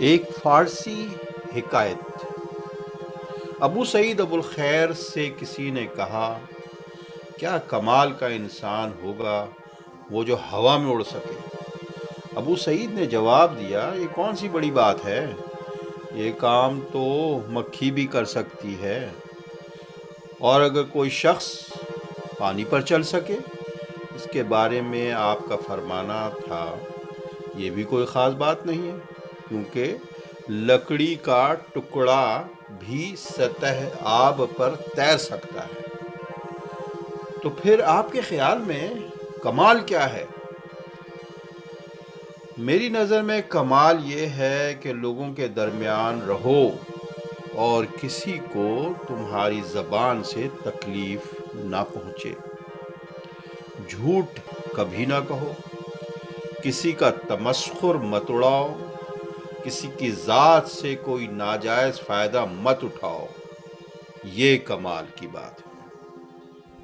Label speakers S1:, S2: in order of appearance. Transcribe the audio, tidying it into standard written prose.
S1: ایک فارسی حکایت۔ ابو سعید ابو الخیر سے کسی نے کہا، کیا کمال کا انسان ہوگا وہ جو ہوا میں اڑ سکے؟ ابو سعید نے جواب دیا، یہ کون سی بڑی بات ہے، یہ کام تو مکھی بھی کر سکتی ہے، اور اگر کوئی شخص پانی پر چل سکے، اس کے بارے میں آپ کا فرمانا تھا، یہ بھی کوئی خاص بات نہیں ہے، کیونکہ لکڑی کا ٹکڑا بھی سطح آب پر تیر سکتا ہے۔ تو پھر آپ کے خیال میں کمال کیا ہے؟ میری نظر میں کمال یہ ہے کہ لوگوں کے درمیان رہو اور کسی کو تمہاری زبان سے تکلیف نہ پہنچے، جھوٹ کبھی نہ کہو، کسی کا تمسخر مت اڑاؤ، کسی کی ذات سے کوئی ناجائز فائدہ مت اٹھاؤ، یہ کمال کی بات ہے۔